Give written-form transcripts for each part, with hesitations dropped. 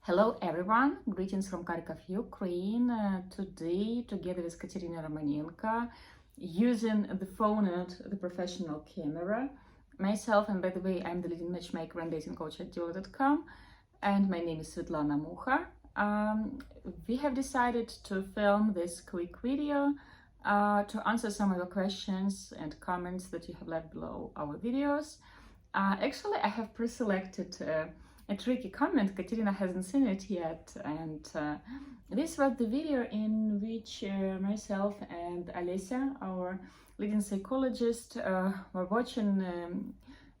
Hello everyone, greetings from Kharkov, Ukraine. Today, together with Katerina Romanenko, using the phone and the professional camera. Myself, and by the way, I'm the leading matchmaker and dating coach at Diolli.com, and my name is Svetlana Mukha. We have decided to film this quick video to answer some of your questions and comments that you have left below our videos. Actually, I have pre-selected a tricky comment. Katerina hasn't seen it yet, and this was the video in which myself and Alessia, our leading psychologist, were watching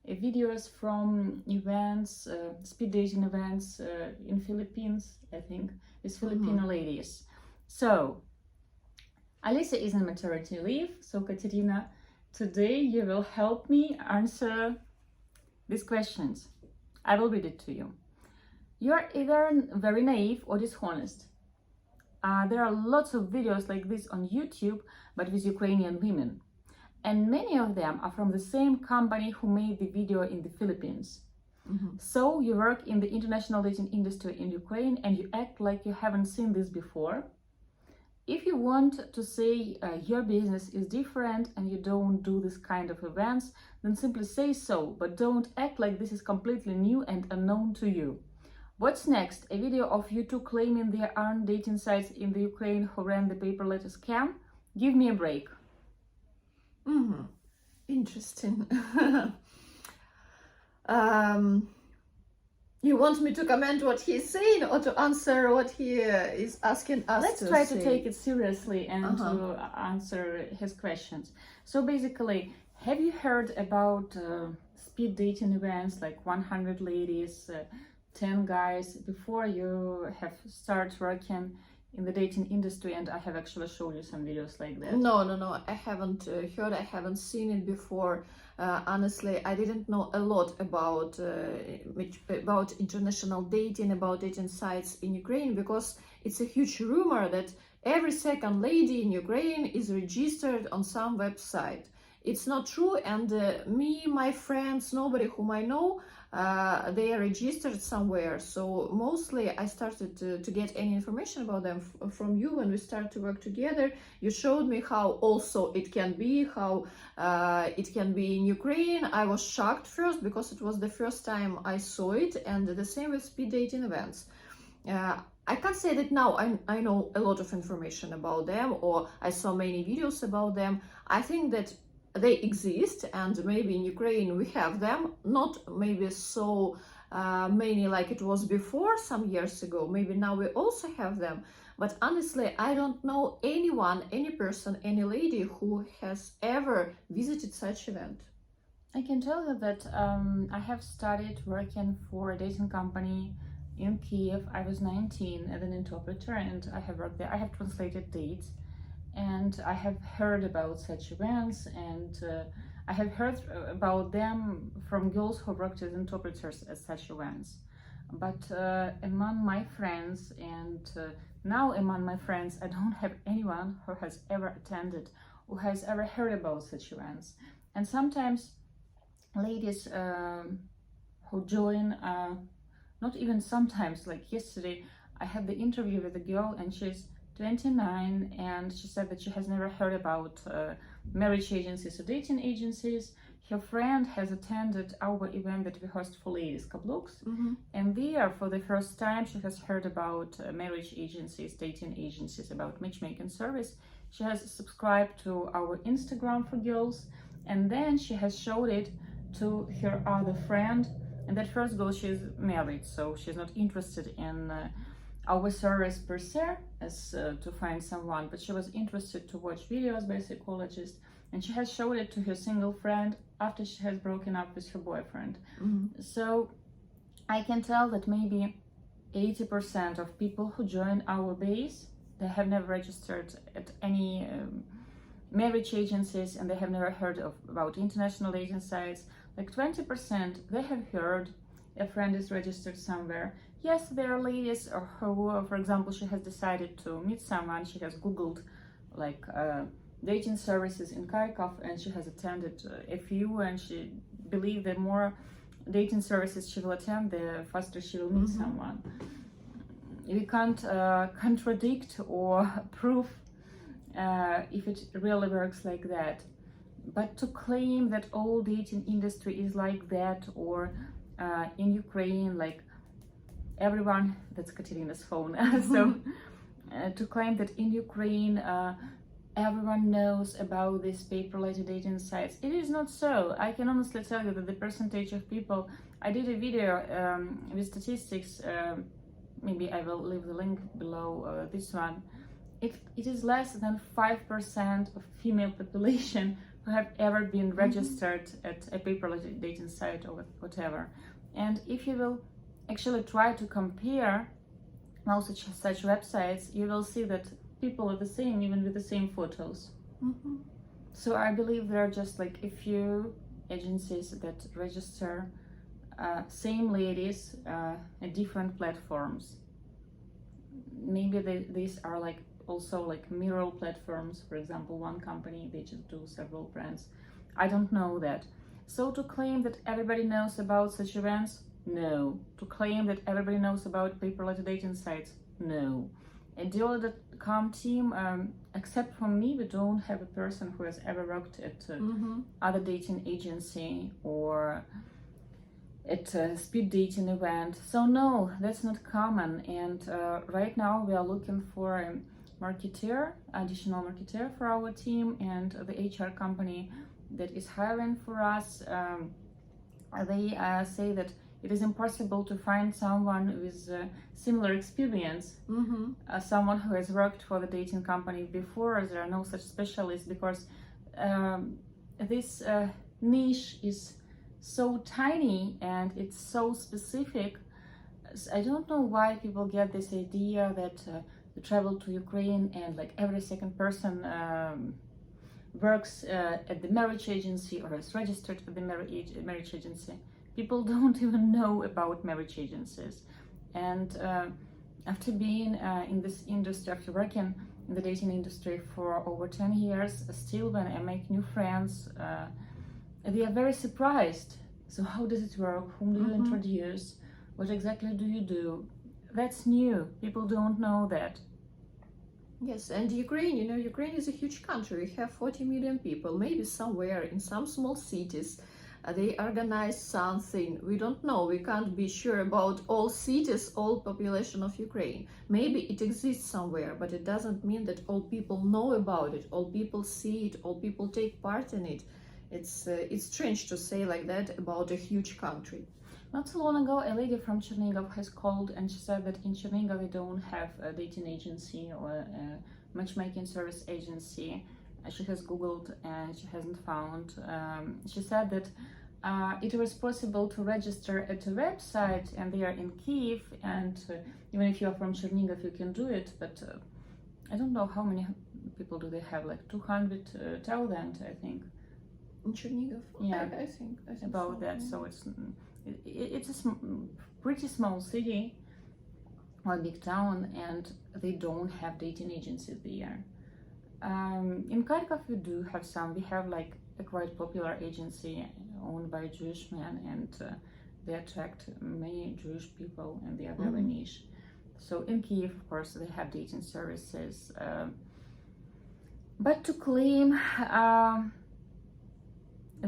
videos from events, speed dating events in Philippines, I think, with Filipino ladies. So Alessia is on maternity leave, so Katerina, today you will help me answer these questions. I will read it to you. You are either very naive or dishonest. There are lots of videos like this on YouTube, but with Ukrainian women. And many of them are from the same company who made the video in the Philippines. So you work in the international dating industry in Ukraine and you act like you haven't seen this before. If you want to say your business is different and you don't do this kind of events, then simply say so, but don't act like this is completely new and unknown to you. What's next? A video of you two claiming there aren't dating sites in the Ukraine who ran the paper letter scam? Give me a break. Interesting. You want me to comment what he's saying or to answer what he is asking us? Let's try to take it seriously and to answer his questions. So basically, have you heard about speed dating events like 100 ladies, 10 guys before you have started working in the dating industry? And I have actually showed you some videos like that. No, I haven't heard, I haven't seen it before. Honestly, I didn't know a lot about international dating, about dating sites in Ukraine, because it's a huge rumor that every second lady in Ukraine is registered on some website. It's not true, and me, my friends, nobody whom I know, they are registered somewhere. So mostly I started to get any information about them from you when we started to work together. You showed me how also it can be, how it can be in Ukraine. I was shocked first because it was the first time I saw it, and the same with speed dating events. I can't say that now I know a lot of information about them or I saw many videos about them. I think that they exist, and maybe in Ukraine we have them, not maybe so many like it was before some years ago. Maybe now we also have them, but honestly I don't know anyone, any person, any lady who has ever visited such event. I can tell you that I have started working for a dating company in Kiev. I was 19 as an interpreter, and I have worked there. I have translated dates, and I have heard about such events, and I have heard about them from girls who worked as interpreters at such events. But among my friends, and now among my friends, I don't have anyone who has ever attended, who has ever heard about such events. And sometimes ladies who join, not even sometimes, like yesterday, I had the interview with a girl, and she's 29, and she said that she has never heard about marriage agencies or dating agencies. Her friend has attended our event that we host for ladies, Kabloks, and there for the first time she has heard about marriage agencies, dating agencies, about matchmaking service. She has subscribed to our Instagram for girls, and then she has showed it to her other friend, and that first girl, she's married, so she's not interested in our service per se as to find someone, but she was interested to watch videos by psychologists, and she has showed it to her single friend after she has broken up with her boyfriend. So I can tell that maybe 80% of people who join our base, they have never registered at any marriage agencies, and they have never heard about international dating sites. Like 20%, they have heard a friend is registered somewhere. Yes, there are ladies who, for example, she has decided to meet someone. She has Googled like dating services in Kharkov, and she has attended a few, and she believes the more dating services she will attend, the faster she will meet someone. we can't contradict or prove if it really works like that. But to claim that all dating industry is like that, or in Ukraine, like everyone, that's Katerina's phone. So to claim that in Ukraine everyone knows about these paper-related dating sites, it is not so. I can honestly tell you that the percentage of people, I did a video with statistics, maybe I will leave the link below this one. It is less than 5% of female population who have ever been registered at a paper-related dating site or whatever. And if you will actually try to compare most such websites, you will see that people are the same, even with the same photos. So I believe there are just like a few agencies that register same ladies at different platforms. Maybe these are like also like mirror platforms. For example, one company, they just do several brands. I don't know that. So to claim that everybody knows about such events, no. To claim that everybody knows about paper-related dating sites, no. At Diolli.com team, except for me, we don't have a person who has ever worked at other dating agency or at a speed dating event. So no, that's not common. And right now we are looking for a marketer, additional marketer for our team, and the HR company that is hiring for us, they say that it is impossible to find someone with similar experience, someone who has worked for the dating company before. There are no such specialists because this niche is so tiny and it's so specific. I don't know why people get this idea that you travel to Ukraine and like every second person works at the marriage agency or is registered for the marriage agency. People don't even know about marriage agencies. And after being in this industry, after working in the dating industry for over 10 years, still when I make new friends, they are very surprised. So how does it work? Whom do you introduce? What exactly do you do? That's new. People don't know that. Yes, and Ukraine, you know, Ukraine is a huge country. We have 40 million people. Maybe somewhere in some small cities they organize something. We don't know. We can't be sure about all cities, all population of Ukraine. Maybe it exists somewhere, but it doesn't mean that all people know about it, all people see it, all people take part in it. It's strange to say like that about a huge country. Not so long ago, a lady from Chernihiv has called and she said that in Chernihiv they don't have a dating agency or a matchmaking service agency. She has Googled and she hasn't found. She said that it was possible to register at a website and they are in Kyiv, and even if you are from Chernihiv you can do it, but I don't know how many people do they have, like 200,000 I think. In Chernihiv? Yeah, I think about so. that. So it's a pretty small city or big town, and they don't have dating agencies there. In Kharkov we do have some. We have like a quite popular agency owned by a Jewish man, and they attract many Jewish people and they are very niche. So in Kyiv, of course, they have dating services. But to claim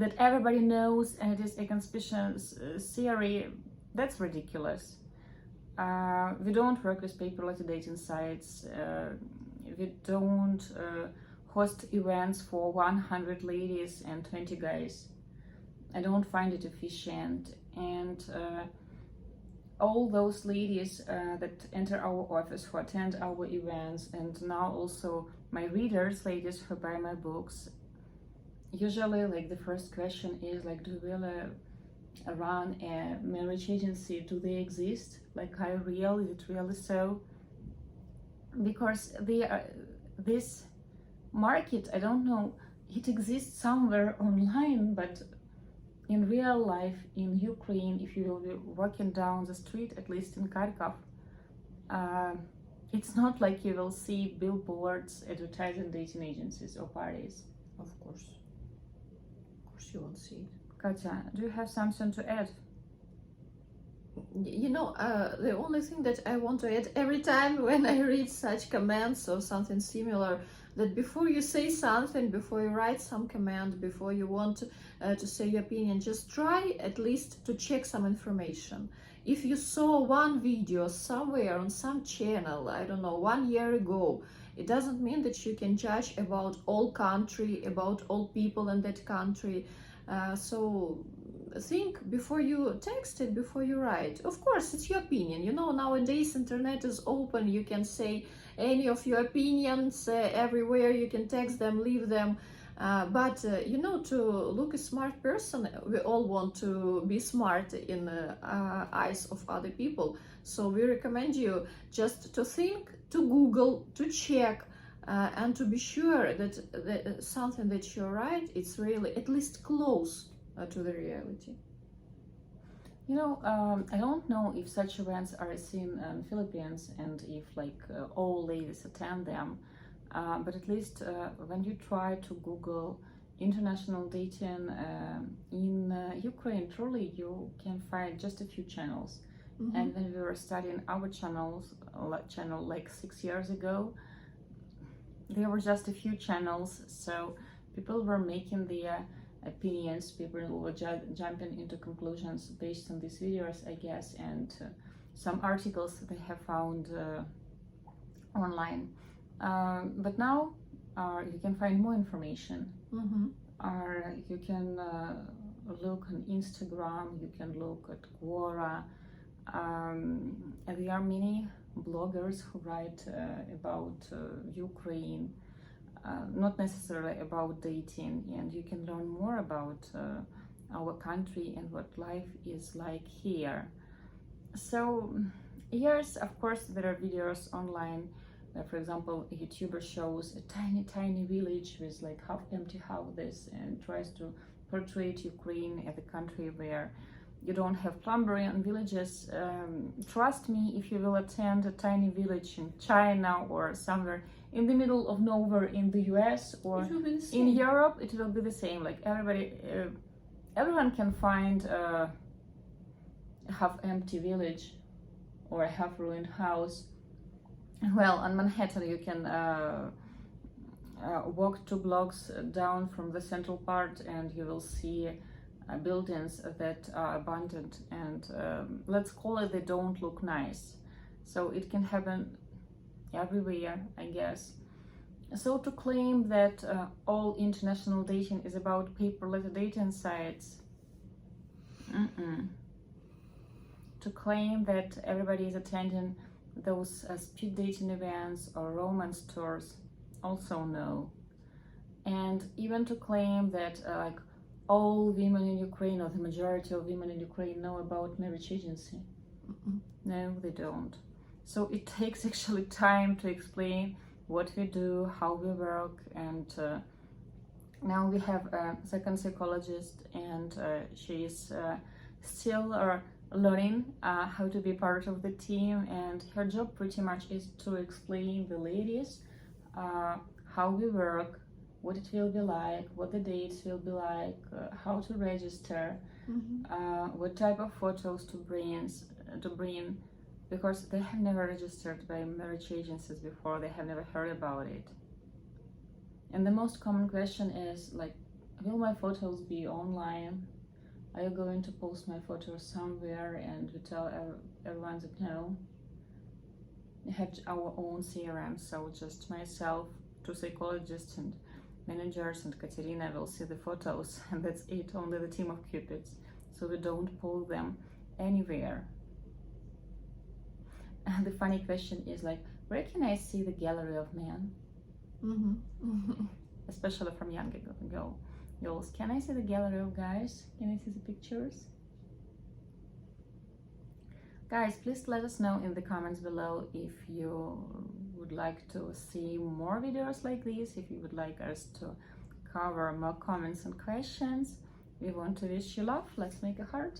that everybody knows and it is a conspiracy theory, that's ridiculous. We don't work with paper-related dating sites. We don't host events for 100 ladies and 20 guys. I don't find it efficient. And all those ladies that enter our office, who attend our events, and now also my readers, ladies who buy my books, usually like the first question is like, do you really run a marriage agency? Do they exist? Like, are you real? Is it really so? Because this market, I don't know, it exists somewhere online, but in real life in Ukraine, if you will be walking down the street, at least in Kharkov, it's not like you will see billboards advertising dating agencies or parties. Of course you won't see it. Katya, do you have something to add? You know, the only thing that I want to add every time when I read such comments or something similar, that before you say something, before you write some comment, before you want to say your opinion, just try at least to check some information. If you saw one video somewhere on some channel, I don't know, 1 year ago, it doesn't mean that you can judge about all country, about all people in that country. So think before you text it, before you write. Of course, it's your opinion. You know, nowadays internet is open. You can say any of your opinions everywhere. You can text them, leave them. But you know, to look a smart person, we all want to be smart in the eyes of other people. So we recommend you just to think, to Google, to check, and to be sure that something that you write, it's really at least close to the reality. You know, I don't know if such events are seen in Philippines and if like all ladies attend them, but at least when you try to Google international dating in Ukraine, truly you can find just a few channels. Mhm. And when we were studying our channel like 6 years ago, there were just a few channels, so people were making their opinions, people were jumping into conclusions based on these videos, I guess, and some articles they have found online. But now you can find more information. Mhm. You can look on Instagram, you can look at Quora, and there are many bloggers who write about Ukraine, not necessarily about dating, and you can learn more about our country and what life is like here. So yes, of course there are videos online where, for example, a YouTuber shows a tiny village with like half empty houses and tries to portray Ukraine as a country where you don't have plumbing in villages. Trust me, if you will attend a tiny village in China or somewhere in the middle of nowhere in the US or in Europe, it will be the same. Like everyone can find a half empty village or a half ruined house. Well, on Manhattan you can walk 2 blocks down from the central part and you will see buildings that are abandoned and let's call it, they don't look nice. So it can happen everywhere, I guess. So to claim that all international dating is about paper-less dating sites, to claim that everybody is attending those speed dating events or romance tours, also no. And even to claim that like all women in Ukraine or the majority of women in Ukraine know about marriage agency. No, they don't. So it takes actually time to explain what we do, how we work, and now we have a second psychologist and she is still learning how to be part of the team, and her job pretty much is to explain the ladies how we work, what it will be like, what the dates will be like, how to register, what type of photos to bring, because they have never registered by marriage agencies before, they have never heard about it. And the most common question is like, will my photos be online? Are you going to post my photos somewhere? And we tell everyone that no. We have our own CRM, so just myself, 2 psychologists and managers, and Katerina will see the photos, and that's it, only the team of cupids. So we don't post them anywhere. And the funny question is like, where can I see the gallery of men? Especially from younger girls. Can I see the gallery of guys? Can I see the pictures? Guys, please let us know in the comments below if you would like to see more videos like this, if you would like us to cover more comments and questions. We want to wish you love. Let's make a heart.